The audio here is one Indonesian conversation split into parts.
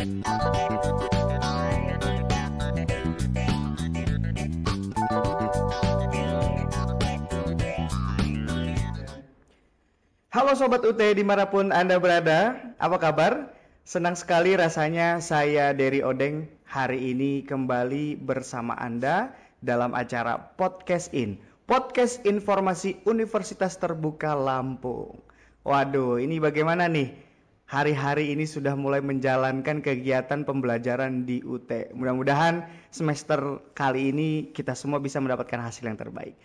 Halo Sobat UT dimanapun Anda berada, apa kabar? Senang sekali rasanya saya Dery Odeng hari ini kembali bersama Anda dalam acara Podcast In, Podcast Informasi Universitas Terbuka Lampung. Waduh, ini bagaimana nih? Hari-hari ini sudah mulai menjalankan kegiatan pembelajaran di UT. Mudah-mudahan semester kali ini kita semua bisa mendapatkan hasil yang terbaik.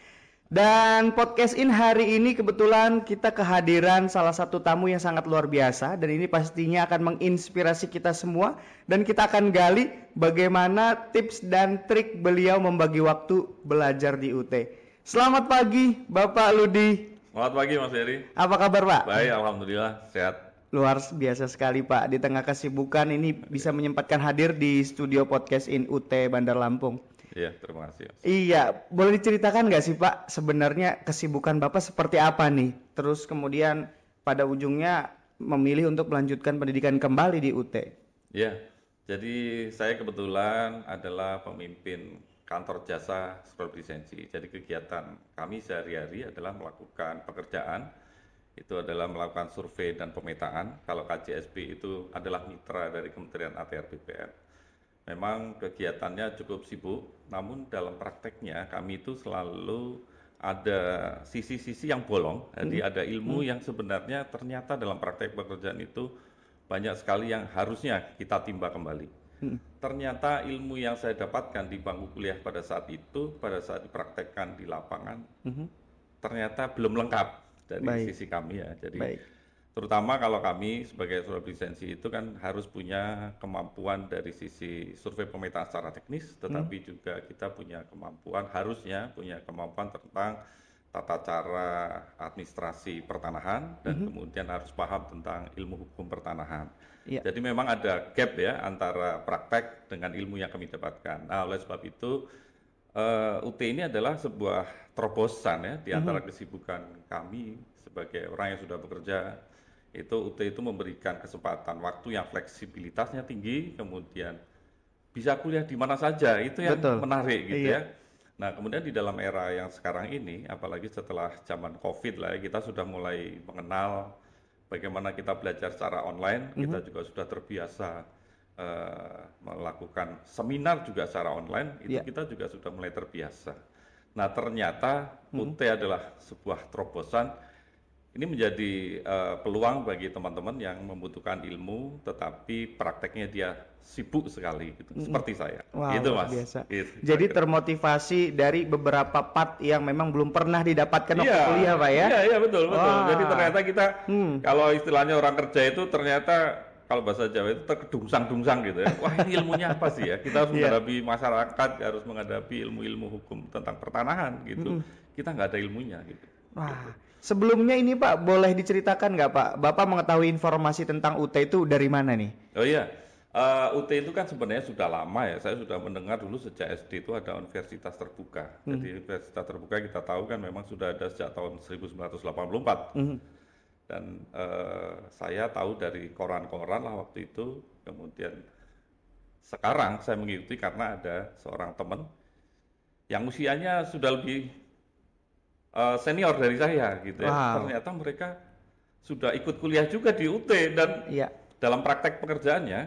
Dan Podcast In hari ini kebetulan kita kehadiran salah satu tamu yang sangat luar biasa. Dan ini pastinya akan menginspirasi kita semua. Dan kita akan gali bagaimana tips dan trik beliau membagi waktu belajar di UT. Selamat pagi Bapak Ludi. Selamat pagi Mas Dery. Apa kabar Pak? Baik, Alhamdulillah, sehat. Luar biasa sekali Pak. Di tengah kesibukan ini bisa menyempatkan hadir di studio Podcast In UT Bandar Lampung. Iya, terima kasih. Mas. Iya, boleh diceritakan nggak sih Pak sebenarnya kesibukan Bapak seperti apa nih? Terus kemudian pada ujungnya memilih untuk melanjutkan pendidikan kembali di UT. Iya, jadi saya kebetulan adalah pemimpin kantor jasa superlisensi. Jadi kegiatan kami sehari-hari adalah melakukan pekerjaan, itu adalah melakukan survei dan pemetaan. Kalau KJSP itu adalah mitra dari Kementerian ATR BPN. Memang kegiatannya cukup sibuk, namun dalam prakteknya kami itu selalu ada sisi-sisi yang bolong. Jadi ada ilmu yang sebenarnya ternyata dalam praktek pekerjaan itu banyak sekali yang harusnya kita timba kembali. Ternyata ilmu yang saya dapatkan di bangku kuliah pada saat itu, pada saat dipraktekkan di lapangan, ternyata belum lengkap dari sisi kami ya. Jadi terutama kalau kami sebagai superlisensi itu kan harus punya kemampuan dari sisi survei pemetaan secara teknis, tetapi juga kita punya kemampuan, harusnya punya kemampuan tentang tata cara administrasi pertanahan dan kemudian harus paham tentang ilmu hukum pertanahan. Jadi memang ada gap ya antara praktek dengan ilmu yang kami dapatkan. Nah, oleh sebab itu UT ini adalah sebuah terobosan ya di antara kesibukan kami sebagai orang yang sudah bekerja. Itu UT itu memberikan kesempatan waktu yang fleksibilitasnya tinggi, kemudian bisa kuliah di mana saja, itu yang menarik gitu ya. Nah kemudian di dalam era yang sekarang ini, apalagi setelah zaman COVID lah ya, kita sudah mulai mengenal bagaimana kita belajar secara online, kita juga sudah terbiasa melakukan seminar juga secara online, itu kita juga sudah mulai terbiasa. Nah ternyata UT adalah sebuah terobosan. Ini menjadi peluang bagi teman-teman yang membutuhkan ilmu, tetapi prakteknya dia sibuk sekali, gitu. Seperti saya. Wow, gitu luar Mas. Biasa. Gitu. Jadi termotivasi dari beberapa part yang memang belum pernah didapatkan waktu kuliah, Pak ya? Iya, betul. Jadi ternyata kita, kalau istilahnya orang kerja itu ternyata, kalau bahasa Jawa itu terkedungsang-dungsang gitu ya. Wah ini ilmunya apa sih ya? Kita harus menghadapi masyarakat, harus menghadapi ilmu-ilmu hukum tentang pertanahan gitu. Kita nggak ada ilmunya gitu. Wah. Gitu. Sebelumnya ini Pak, boleh diceritakan nggak Pak? Bapak mengetahui informasi tentang UT itu dari mana nih? Oh iya, UT itu kan sebenarnya sudah lama ya. Saya sudah mendengar dulu sejak SD itu ada universitas terbuka. Jadi universitas terbuka kita tahu kan memang sudah ada sejak tahun 1984. Dan saya tahu dari koran-koran lah waktu itu. Kemudian sekarang saya mengikuti karena ada seorang teman yang usianya sudah lebih senior dari saya gitu ya. Ternyata mereka sudah ikut kuliah juga di UT dan dalam praktek pekerjaannya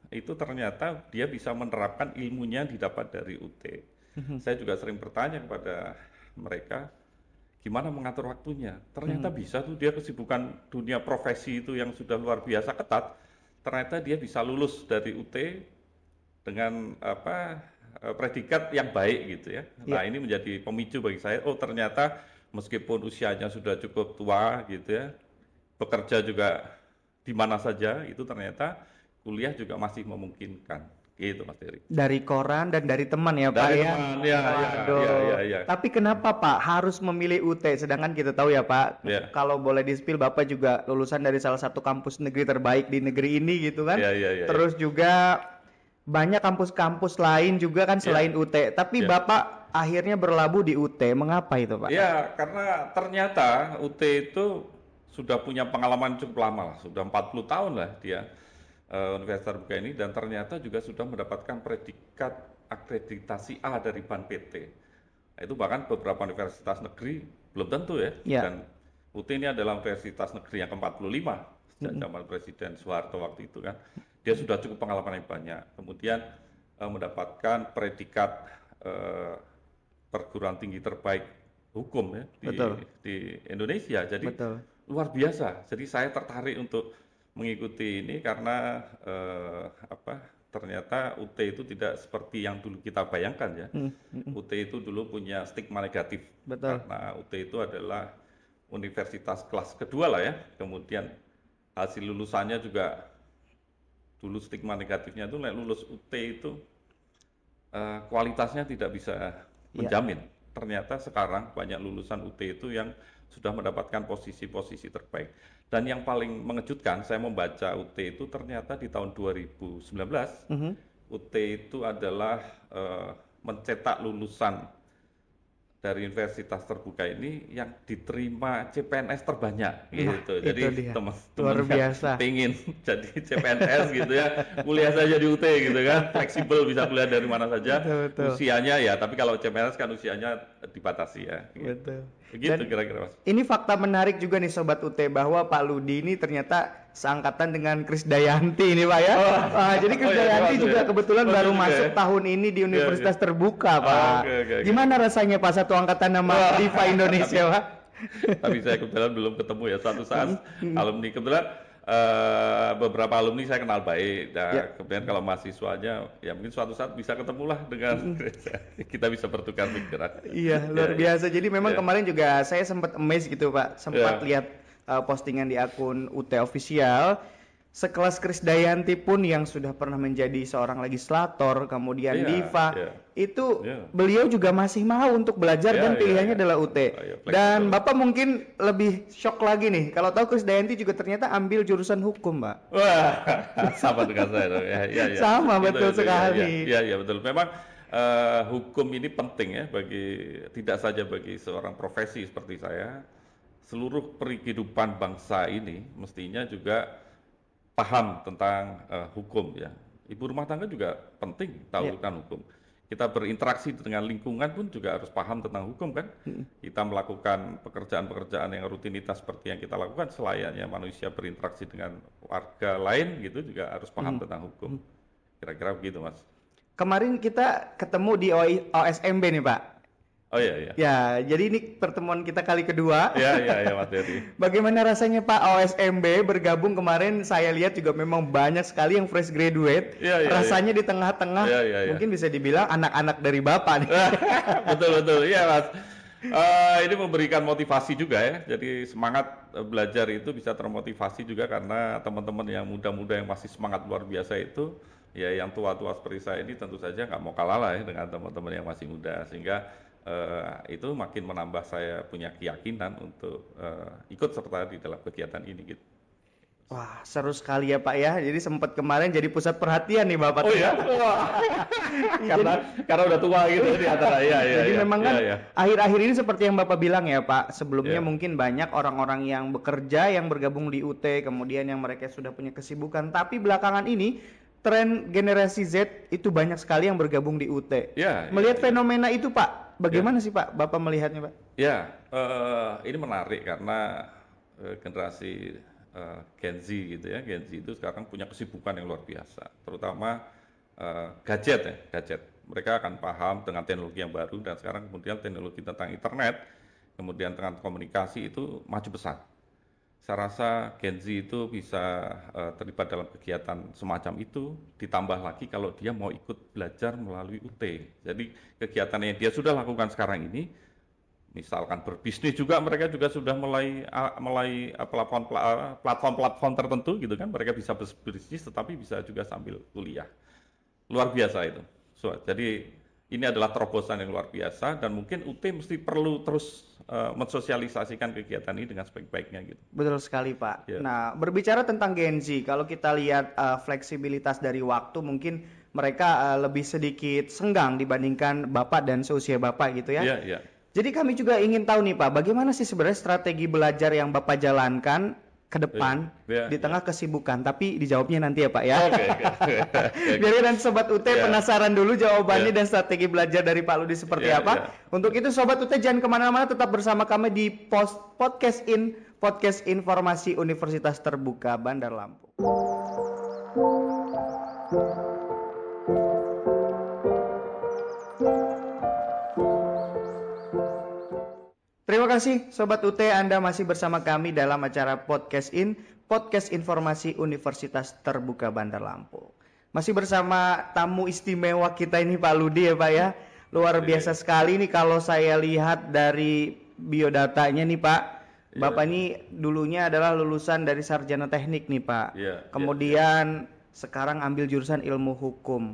itu ternyata dia bisa menerapkan ilmunya yang didapat dari UT. Saya juga sering bertanya kepada mereka gimana mengatur waktunya. Ternyata bisa tuh, dia kesibukan dunia profesi itu yang sudah luar biasa ketat. Ternyata dia bisa lulus dari UT dengan predikat yang baik gitu ya. Nah ini menjadi pemicu bagi saya. Oh ternyata meskipun usianya sudah cukup tua gitu ya, bekerja juga di mana saja, itu ternyata kuliah juga masih memungkinkan. Gitu Mas Dery. Dari koran dan dari teman ya Pak ya? Iya. Tapi kenapa Pak harus memilih UT? Sedangkan kita tahu ya Pak, kalau boleh di-spill Bapak juga lulusan dari salah satu kampus negeri terbaik di negeri ini gitu kan? Terus juga banyak kampus-kampus lain juga kan selain UT. Tapi Bapak akhirnya berlabuh di UT. Mengapa itu Pak? Ya karena ternyata UT itu sudah punya pengalaman cukup lama lah, sudah 40 tahun lah dia Universitas Terbuka ini, dan ternyata juga sudah mendapatkan predikat akreditasi A dari BAN PT. Nah, itu bahkan beberapa universitas negeri belum tentu ya. Ya. Dan UT ini adalah universitas negeri yang ke-45 sejak zaman Presiden Soeharto waktu itu kan. Dia sudah cukup pengalaman yang banyak. Kemudian mendapatkan predikat perguruan tinggi terbaik hukum ya di Indonesia. Jadi Betul. luar biasa. Jadi saya tertarik untuk mengikuti ini karena ternyata UT itu tidak seperti yang dulu kita bayangkan ya. UT itu dulu punya stigma negatif. Betul. Karena UT itu adalah universitas kelas kedua lah ya. Kemudian hasil lulusannya juga dulu stigma negatifnya itu lulus UT itu kualitasnya tidak bisa menjamin. Ternyata sekarang banyak lulusan UT itu yang sudah mendapatkan posisi-posisi terbaik. Dan yang paling mengejutkan, saya membaca UT itu ternyata di tahun 2019, UT itu adalah mencetak lulusan dari Universitas Terbuka ini yang diterima CPNS terbanyak gitu. Jadi teman-teman yang pengen jadi CPNS gitu ya, kuliah saja di UT gitu kan, fleksibel bisa kuliah dari mana saja. Usianya ya, tapi kalau CPNS kan usianya dibatasi ya. Gitu. Begitu kira-kira Mas. Ini fakta menarik juga nih Sobat UT, bahwa Pak Ludi ini ternyata seangkatan dengan Krisdayanti ini Pak ya. Jadi Krisdayanti juga kebetulan baru masuk tahun ini di Universitas Terbuka Pak. Gimana rasanya Pak satu angkatan nama Diva Indonesia Pak? Tapi saya kebetulan belum ketemu ya, suatu saat alumni kebetulan beberapa alumni saya kenal baik. Nah, kemudian kalau mahasiswanya ya mungkin suatu saat bisa ketemulah dengan kita bisa bertukar pikiran. Iya, luar biasa. Jadi memang kemarin juga saya sempat amazed gitu Pak, sempat lihat postingan di akun UT official. Sekelas Krisdayanti pun yang sudah pernah menjadi seorang legislator, kemudian Diva, itu beliau juga masih mau untuk belajar dan pilihannya adalah UT. Dan Bapak mungkin lebih shock lagi nih, kalau tahu Krisdayanti juga ternyata ambil jurusan hukum, Mbak. Wah, sama dengan saya. Sama, betul sekali. Iya, betul. Memang hukum ini penting ya tidak saja bagi seorang profesi seperti saya, seluruh kehidupan bangsa ini mestinya juga paham tentang hukum ya. Ibu rumah tangga juga penting tahu tentang hukum. Kita berinteraksi dengan lingkungan pun juga harus paham tentang hukum kan. Kita melakukan pekerjaan-pekerjaan yang rutinitas seperti yang kita lakukan selayaknya manusia berinteraksi dengan warga lain gitu juga harus paham tentang hukum. Kira-kira begitu Mas. Kemarin kita ketemu di OSMB nih Pak. Oh iya. Ya, jadi ini pertemuan kita kali kedua. Iya Mas Dedi. Bagaimana rasanya Pak OSMB bergabung kemarin? Saya lihat juga memang banyak sekali yang fresh graduate. Rasanya di tengah-tengah mungkin bisa dibilang anak-anak dari Bapak nih. Betul. Iya Mas. Ini memberikan motivasi juga ya. Jadi semangat belajar itu bisa termotivasi juga karena teman-teman yang muda-muda yang masih semangat luar biasa itu, ya yang tua-tua seperti saya ini tentu saja nggak mau kalah lah ya dengan teman-teman yang masih muda, sehingga itu makin menambah saya punya keyakinan untuk ikut serta di dalam kegiatan ini gitu. Wah, seru sekali ya Pak ya. Jadi sempat kemarin jadi pusat perhatian nih Bapak. Oh ya? karena udah tua gitu di antara Jadi memang kan akhir-akhir ini seperti yang Bapak bilang ya Pak. Sebelumnya mungkin banyak orang-orang yang bekerja yang bergabung di UT, kemudian yang mereka sudah punya kesibukan. Tapi belakangan ini tren generasi Z itu banyak sekali yang bergabung di UT. Melihat fenomena itu Pak, bagaimana sih Pak Bapak melihatnya Pak? Ya, ini menarik karena generasi Gen Z gitu ya. Gen Z itu sekarang punya kesibukan yang luar biasa, terutama gadget. Mereka akan paham dengan teknologi yang baru, dan sekarang kemudian teknologi tentang internet, kemudian tentang komunikasi itu maju pesat. Saya rasa Gen Z itu bisa terlibat dalam kegiatan semacam itu, ditambah lagi kalau dia mau ikut belajar melalui UT. Jadi kegiatan yang dia sudah lakukan sekarang ini, misalkan berbisnis juga, mereka juga sudah mulai platform tertentu gitu kan, mereka bisa berbisnis tetapi bisa juga sambil kuliah. Luar biasa itu. Jadi ini adalah terobosan yang luar biasa, dan mungkin UT mesti perlu terus mensosialisasikan kegiatan ini dengan sebaik-baiknya gitu. Betul sekali Pak. Nah, berbicara tentang Gen Z, kalau kita lihat fleksibilitas dari waktu, mungkin mereka lebih sedikit senggang dibandingkan Bapak dan seusia Bapak gitu ya. Iya. Jadi kami juga ingin tahu nih Pak, bagaimana sih sebenarnya strategi belajar yang Bapak jalankan ke depan Iya, di iya. tengah kesibukan, tapi dijawabnya nanti ya Pak ya. Oke. Biar nanti Sobat UT Iya. penasaran dulu jawabannya Iya. dan strategi belajar dari Pak Ludi seperti Iya, apa. iya. Untuk itu Sobat UT jangan kemana-mana, tetap bersama kami di Podcast Informasi Universitas Terbuka Bandar Lampung. Terima kasih Sobat UT, Anda masih bersama kami dalam acara Podcast Informasi Universitas Terbuka Bandar Lampung. Masih bersama tamu istimewa kita ini Pak Ludi ya Pak ya. Luar biasa sekali nih kalau saya lihat dari biodatanya nih Pak. Bapak ini dulunya adalah lulusan dari sarjana teknik nih Pak. Kemudian sekarang ambil jurusan ilmu hukum.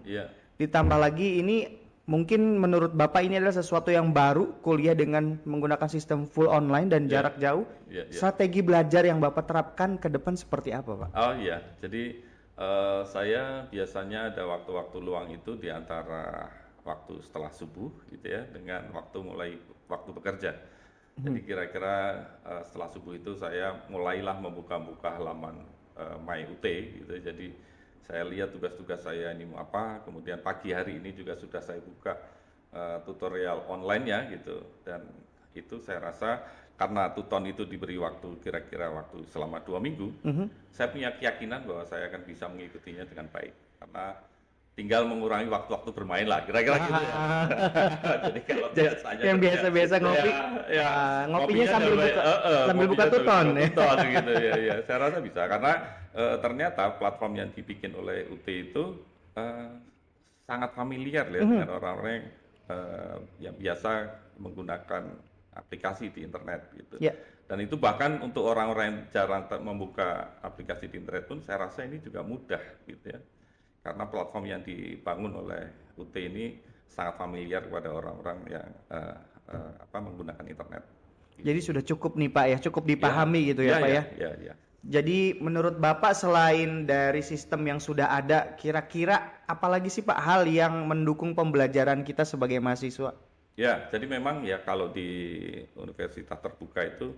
Ditambah lagi ini mungkin menurut Bapak ini adalah sesuatu yang baru, kuliah dengan menggunakan sistem full online dan jarak jauh. Strategi belajar yang Bapak terapkan ke depan seperti apa Pak? Oh iya, jadi saya biasanya ada waktu-waktu luang itu di antara waktu setelah subuh gitu ya, dengan waktu bekerja. Jadi kira-kira setelah subuh itu saya mulailah membuka-buka halaman MyUT gitu. Jadi saya lihat tugas-tugas saya ini mau apa, kemudian pagi hari ini juga sudah saya buka tutorial online-nya gitu. Dan itu saya rasa karena tuton itu diberi waktu kira-kira waktu selama 2 minggu, saya punya keyakinan bahwa saya akan bisa mengikutinya dengan baik. Karena tinggal mengurangi waktu-waktu bermain lah, kira-kira gitu ya. Jadi kalau biasanya yang biasa-biasa ngopi, ngopinya sambil buka tuton gitu ya. Saya rasa bisa karena ternyata platform yang dibikin oleh UT itu sangat familiar ya dengan orang-orang yang biasa menggunakan aplikasi di internet gitu. Dan itu bahkan untuk orang-orang yang jarang membuka aplikasi di internet pun saya rasa ini juga mudah gitu ya. Karena platform yang dibangun oleh UT ini sangat familiar kepada orang-orang yang menggunakan internet. Jadi sudah cukup nih Pak ya, cukup dipahami gitu ya Pak ya. Jadi menurut Bapak selain dari sistem yang sudah ada, kira-kira apalagi sih Pak hal yang mendukung pembelajaran kita sebagai mahasiswa? Ya, jadi memang ya kalau di universitas terbuka itu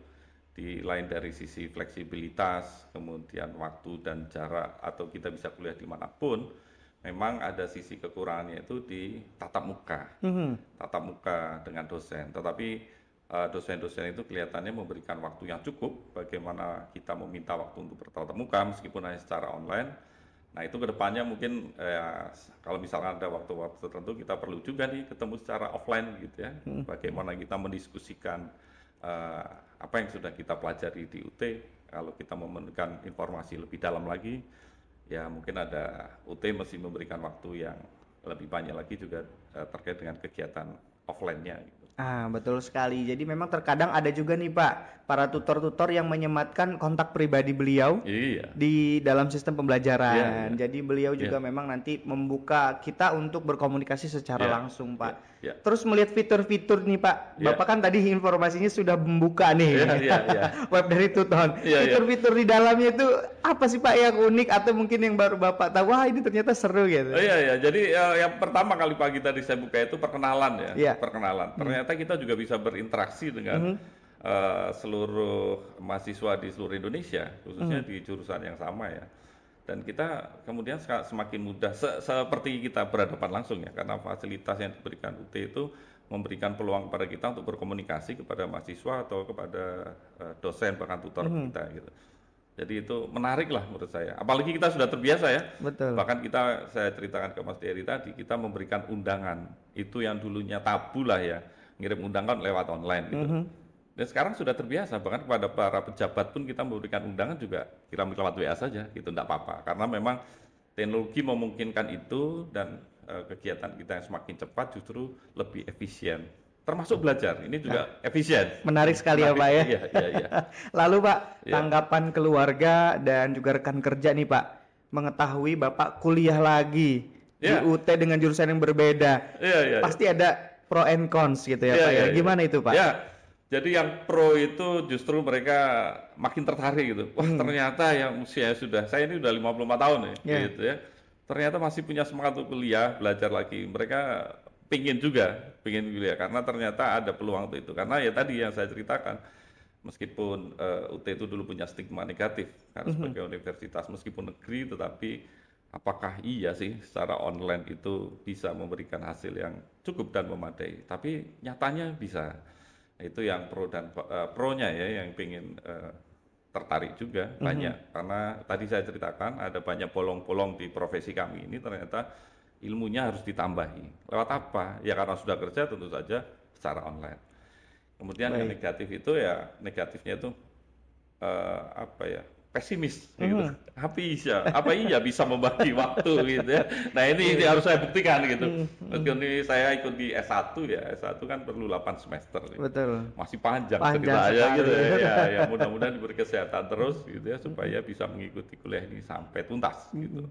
di lain dari sisi fleksibilitas, kemudian waktu dan jarak, atau kita bisa kuliah dimanapun, memang ada sisi kekurangannya itu di tatap muka, tatap muka dengan dosen. Tetapi dosen-dosen itu kelihatannya memberikan waktu yang cukup, bagaimana kita meminta waktu untuk bertatap muka meskipun hanya secara online. Nah itu kedepannya mungkin kalau misalkan ada waktu-waktu tertentu kita perlu juga nih ketemu secara offline gitu ya, bagaimana kita mendiskusikan apa yang sudah kita pelajari di UT. Kalau kita memerlukan informasi lebih dalam lagi, ya mungkin ada UT mesti memberikan waktu yang lebih banyak lagi juga terkait dengan kegiatan offline-nya gitu. Betul sekali. Jadi memang terkadang ada juga nih Pak, para tutor-tutor yang menyematkan kontak pribadi beliau di dalam sistem pembelajaran. Jadi beliau juga memang nanti membuka kita untuk berkomunikasi secara langsung Pak. Terus melihat fitur-fitur nih Pak, Bapak kan tadi informasinya sudah membuka nih web dari Tuton. Fitur-fitur di dalamnya itu apa sih Pak yang unik atau mungkin yang baru Bapak tahu, wah ini ternyata seru gitu? Jadi yang pertama kali pagi tadi saya buka itu perkenalan ya. Perkenalan. Ternyata kita juga bisa berinteraksi dengan seluruh mahasiswa di seluruh Indonesia, khususnya di jurusan yang sama ya. Dan kita kemudian semakin mudah seperti kita berhadapan langsung ya, karena fasilitas yang diberikan UT itu memberikan peluang kepada kita untuk berkomunikasi kepada mahasiswa atau kepada dosen bahkan tutor kita gitu. Jadi itu menarik lah menurut saya. Apalagi kita sudah terbiasa ya. Bahkan saya ceritakan ke Mas Dery tadi, kita memberikan undangan. Itu yang dulunya tabu lah ya, ngirim undangan lewat online gitu. Dan sekarang sudah terbiasa, bahkan kepada para pejabat pun kita memberikan undangan juga kirim lewat WA saja, gitu, enggak apa-apa. Karena memang teknologi memungkinkan itu dan kegiatan kita yang semakin cepat justru lebih efisien. Termasuk belajar, ini juga efisien. Menarik sekali ya Pak ya. Iya. Lalu Pak, tanggapan keluarga dan juga rekan kerja nih Pak, mengetahui Bapak kuliah lagi di UT dengan jurusan yang berbeda. Pasti ada pro and cons gitu ya Pak ya. Gimana itu Pak? Jadi yang pro itu justru mereka makin tertarik gitu. Wah ternyata yang usia saya ini udah 54 tahun ya, gitu ya. Ternyata masih punya semangat untuk kuliah, belajar lagi. Mereka pingin kuliah karena ternyata ada peluang untuk itu. Karena ya tadi yang saya ceritakan, Meskipun UT itu dulu punya stigma negatif kan sebagai universitas meskipun negeri, tetapi apakah iya sih secara online itu bisa memberikan hasil yang cukup dan memadai? Tapi nyatanya bisa. Itu yang pro dan pro-nya ya, yang ingin tertarik juga banyak. Karena tadi saya ceritakan ada banyak bolong-bolong di profesi kami ini, ternyata ilmunya harus ditambahi. Lewat apa? Ya karena sudah kerja tentu saja secara online. Kemudian yang Baik. negatif itu ya, negatifnya itu apa ya, pesimis gitu. Apa iya bisa membagi waktu gitu ya. Nah ini harus saya buktikan gitu. Meskipun ini saya ikut di S1 ya, S1 kan perlu 8 semester gitu. Betul. Masih panjang Panjang ceritanya gitu sekali. ya. Ya mudah-mudahan diberi kesehatan terus gitu ya, supaya bisa mengikuti kuliah ini sampai tuntas gitu.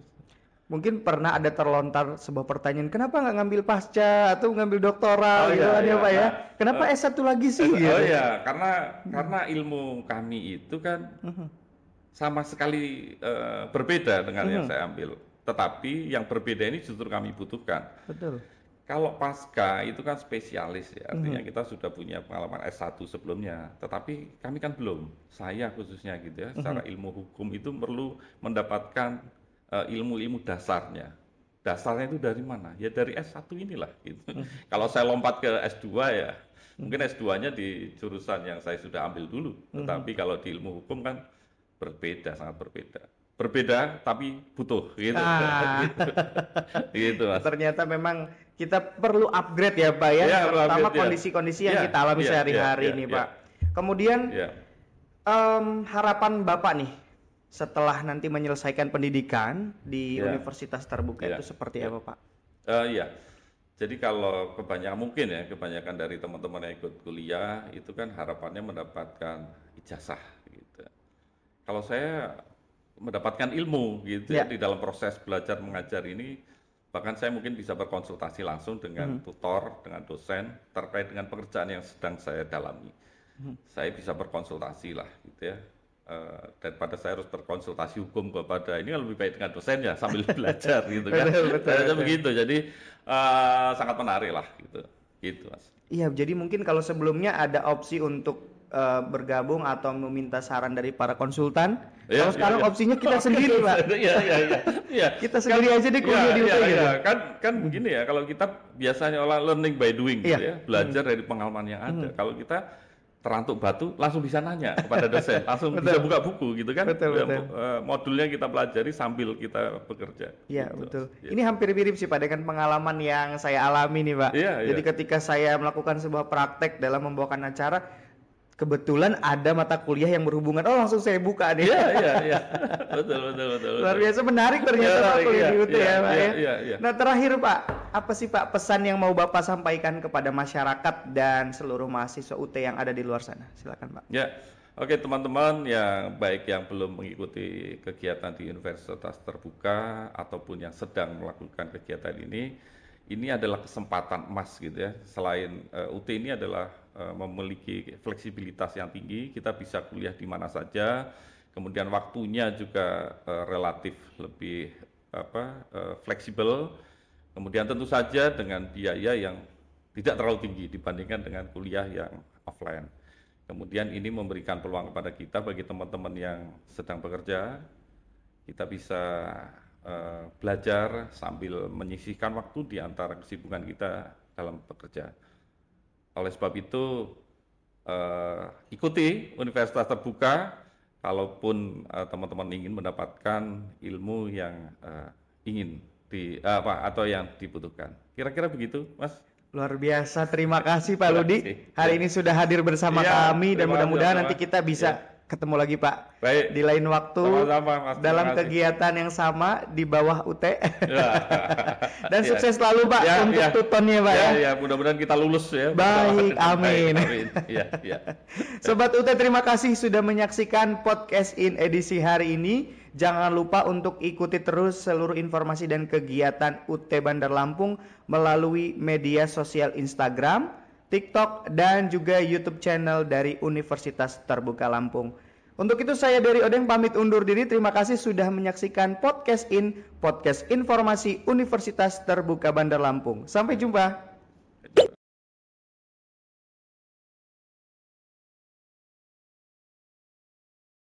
Mungkin pernah ada terlontar sebuah pertanyaan, kenapa nggak ngambil pasca atau ngambil doktoral gitu kan ya Pak ya? Nah, Kenapa S1 lagi sih oh gitu? ya, karena ilmu kami itu kan sama sekali berbeda dengan yang saya ambil. Tetapi yang berbeda ini justru kami butuhkan. Betul. Kalau pasca itu kan spesialis ya, artinya kita sudah punya pengalaman S1 sebelumnya. Tetapi kami kan belum, saya khususnya gitu ya, secara ilmu hukum itu perlu mendapatkan ilmu-ilmu dasarnya. Dasarnya itu dari mana? Ya dari S1 inilah gitu. Kalau saya lompat ke S2 ya, mungkin S2-nya di jurusan yang saya sudah ambil dulu. Tetapi kalau di ilmu hukum kan berbeda, sangat berbeda. Berbeda tapi butuh gitu. Gitu Mas. Ternyata memang kita perlu upgrade ya Pak ya, Ya, terutama upgrade, ya. kondisi-kondisi yang Ya, kita alami ya, sehari-hari ya, ini ya, Pak. Kemudian Ya. harapan Bapak nih setelah nanti menyelesaikan pendidikan di Ya. universitas terbuka Ya. itu seperti Ya. apa Pak? Iya. Jadi kalau kebanyakan dari teman-teman yang ikut kuliah itu kan harapannya mendapatkan ijazah gitu. Kalau saya mendapatkan ilmu gitu ya, di dalam proses belajar mengajar ini, bahkan saya mungkin bisa berkonsultasi langsung dengan tutor, dengan dosen terkait dengan pekerjaan yang sedang saya dalami. Saya bisa berkonsultasi lah gitu ya. Daripada saya harus berkonsultasi hukum kepada ini, lebih baik dengan dosennya sambil belajar gitu kan. Betul. Begitu. Jadi sangat menarik lah gitu Mas. Iya, jadi mungkin kalau sebelumnya ada opsi untuk bergabung atau meminta saran dari para konsultan, kalau sekarang opsinya kita sendiri Pak. Iya. Kita sendiri aja deh kuliah di UT gitu. Kan begini ya, kalau kita biasanya learning by doing gitu ya, belajar dari pengalaman yang ada. Kalau kita terantuk batu langsung bisa nanya kepada dosen, langsung bisa buka buku gitu kan. Betul. Modulnya kita pelajari sambil kita bekerja. Iya, gitu. betul. Ini hampir mirip sih Pak dengan pengalaman yang saya alami nih Pak. Iya. Jadi ketika saya melakukan sebuah praktek dalam membawakan acara, kebetulan ada mata kuliah yang berhubungan, langsung saya buka nih. Iya. Betul. Luar biasa menarik ternyata Pak kuliah di UT ya Pak ya. Iya. Nah terakhir Pak, apa sih Pak pesan yang mau Bapak sampaikan kepada masyarakat dan seluruh mahasiswa UT yang ada di luar sana? Silakan Pak. Ya, oke teman-teman yang baik yang belum mengikuti kegiatan di Universitas Terbuka ataupun yang sedang melakukan kegiatan ini adalah kesempatan emas gitu ya. Selain UT ini adalah memiliki fleksibilitas yang tinggi, kita bisa kuliah di mana saja. Kemudian waktunya juga relatif lebih fleksibel. Kemudian tentu saja dengan biaya yang tidak terlalu tinggi dibandingkan dengan kuliah yang offline. Kemudian ini memberikan peluang kepada kita bagi teman-teman yang sedang bekerja, kita bisa belajar sambil menyisihkan waktu di antara kesibukan kita dalam bekerja. Oleh sebab itu, ikuti Universitas Terbuka, kalaupun teman-teman ingin mendapatkan ilmu yang ingin atau yang dibutuhkan. Kira-kira begitu, Mas? Luar biasa, terima kasih Pak Ludi. Hari ini sudah hadir bersama kami dan mudah-mudahan nanti kita bisa ketemu lagi Pak. Baik. Di lain waktu, Sama-sama, Mas. dalam kegiatan yang sama di bawah UT. Dan sukses selalu Pak untuk tutonnya Pak ya. Ya, mudah-mudahan kita lulus ya. Baik, amin. Iya. Sobat UT, terima kasih sudah menyaksikan podcast in edisi hari ini. Jangan lupa untuk ikuti terus seluruh informasi dan kegiatan UT Bandar Lampung melalui media sosial Instagram, TikTok, dan juga YouTube channel dari Universitas Terbuka Lampung. Untuk itu saya Dery Odeng pamit undur diri. Terima kasih sudah menyaksikan podcast informasi Universitas Terbuka Bandar Lampung. Sampai jumpa.